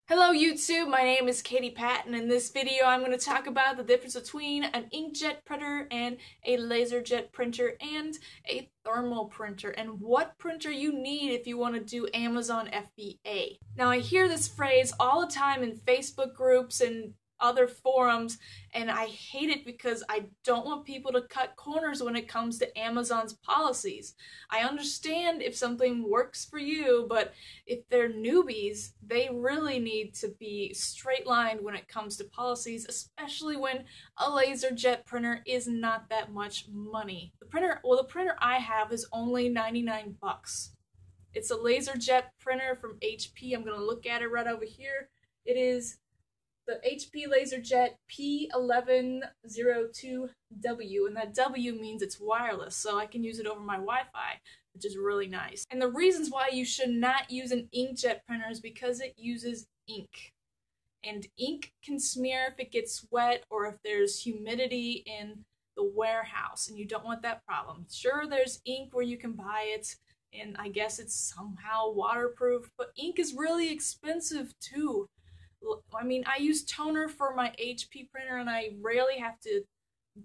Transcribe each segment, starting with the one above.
Hello YouTube, my name is Patton. In this video I'm going to talk about the difference between an inkjet printer and a laserjet printer and a thermal printer and what printer you need if you want to do Amazon FBA. Now I hear this phrase all the time in Facebook groups and other forums, and I hate it because I don't want people to cut corners when it comes to Amazon's policies. I understand if something works for you, but if they're newbies, they really need to be straight-lined when it comes to policies, especially when a laserjet printer is not that much money. The printer I have is only 99 bucks. It's a laserjet printer from HP. I'm going to look at it right over here. It is the HP LaserJet P1102W, and that W means it's wireless, so I can use it over my Wi-Fi, which is really nice. And the reasons why you should not use an inkjet printer is because it uses ink. And ink can smear if it gets wet or if there's humidity in the warehouse, and you don't want that problem. Sure, there's ink where you can buy it, and I guess it's somehow waterproof, but ink is really expensive too. I mean, I use toner for my HP printer and I rarely have to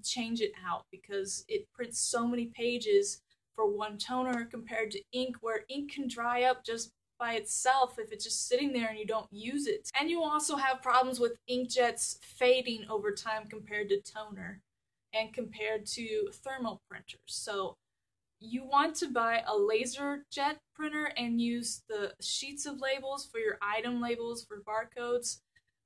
change it out because it prints so many pages for one toner compared to ink, where ink can dry up just by itself if it's just sitting there and you don't use it. And you also have problems with inkjets fading over time compared to toner and compared to thermal printers. So you want to buy a laserjet printer and use the sheets of labels for your item labels for barcodes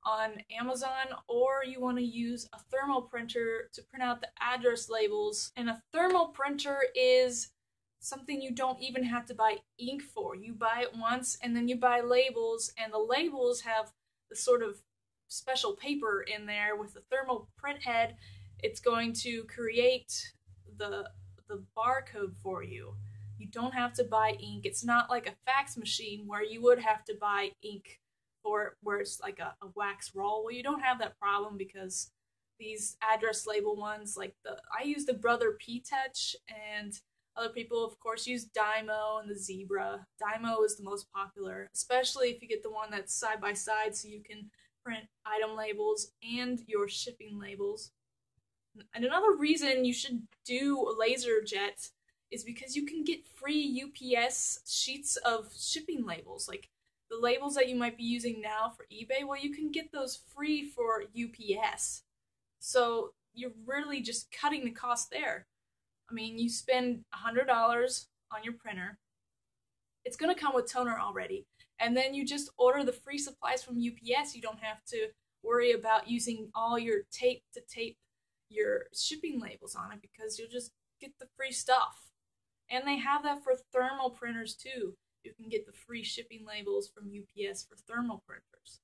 on Amazon, or you want to use a thermal printer to print out the address labels. And a thermal printer is something you don't even have to buy ink for. You buy it once and then you buy labels, and the labels have the sort of special paper in there with the thermal print head. It's going to create the barcode for you. You don't have to buy ink. It's not like a fax machine where you would have to buy ink for where it's like a wax roll. Well, you don't have that problem because these address label ones, like I use the Brother P-Touch, and other people of course use Dymo and the Zebra. Dymo is the most popular, especially if you get the one that's side by side so you can print item labels and your shipping labels. And another reason you should do laserjet is because you can get free UPS sheets of shipping labels. Like the labels that you might be using now for eBay, well, you can get those free for UPS. So you're really just cutting the cost there. I mean, you spend $100 on your printer. It's going to come with toner already. And then you just order the free supplies from UPS. You don't have to worry about using all your tape to tape your shipping labels on it because you'll just get the free stuff. And they have that for thermal printers too. You can get the free shipping labels from UPS for thermal printers.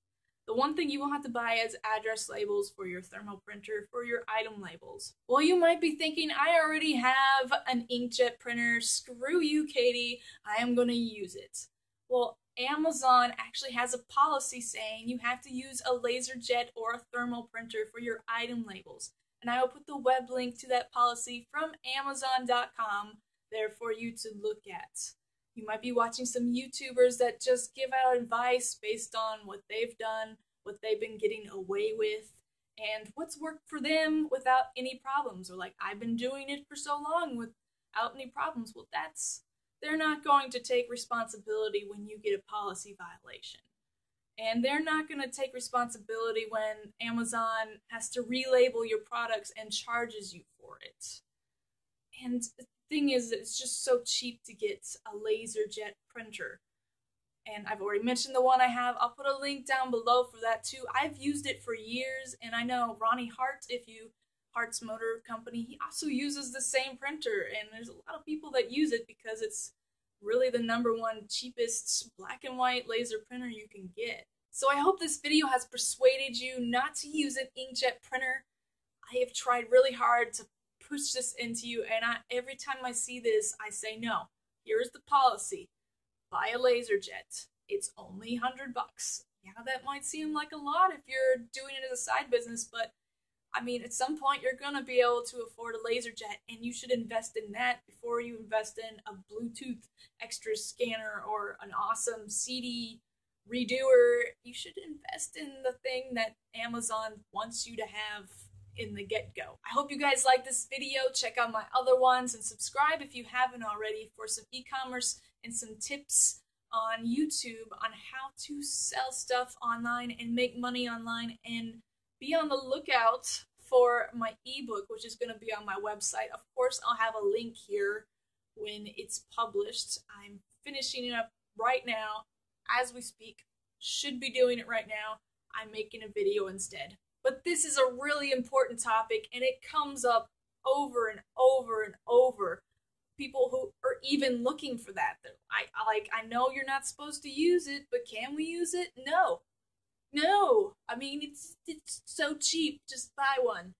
The one thing you won't have to buy is address labels for your thermal printer for your item labels. Well, you might be thinking, I already have an inkjet printer. Screw you, Katie. I am going to use it. Well, Amazon actually has a policy saying you have to use a laserjet or a thermal printer for your item labels. And I will put the web link to that policy from Amazon.com there for you to look at. You might be watching some YouTubers that just give out advice based on what they've done, what they've been getting away with, and what's worked for them without any problems. Or like, I've been doing it for so long without any problems. Well, they're not going to take responsibility when you get a policy violation. And they're not going to take responsibility when Amazon has to relabel your products and charges you for it. And the thing is, it's just so cheap to get a laserjet printer. And I've already mentioned the one I have. I'll put a link down below for that too. I've used it for years, and I know Ronnie Hart, Hart's Motor Company, he also uses the same printer. And there's a lot of people that use it because it's really the #1 cheapest black and white laser printer you can get. So I hope this video has persuaded you not to use an inkjet printer. I have tried really hard to push this into you, and every time I see this, I say, no, here's the policy. Buy a laserjet. It's only $100. Yeah, that might seem like a lot if you're doing it as a side business, but I mean, at some point you're going to be able to afford a laserjet, and you should invest in that before you invest in a Bluetooth extra scanner or an awesome CD redoer. You should invest invest in the thing that Amazon wants you to have in the get-go. I hope you guys like this video. Check out my other ones and subscribe if you haven't already for some e-commerce and some tips on YouTube on how to sell stuff online and make money online, and be on the lookout for my ebook, which is going to be on my website. Of course, I'll have a link here when it's published. I'm finishing it up right now as we speak. Should be doing it right now. I'm making a video instead. But this is a really important topic, and it comes up over and over and over. People who are even looking for that. I know you're not supposed to use it, but can we use it? No. No. I mean, it's so cheap. Just buy one.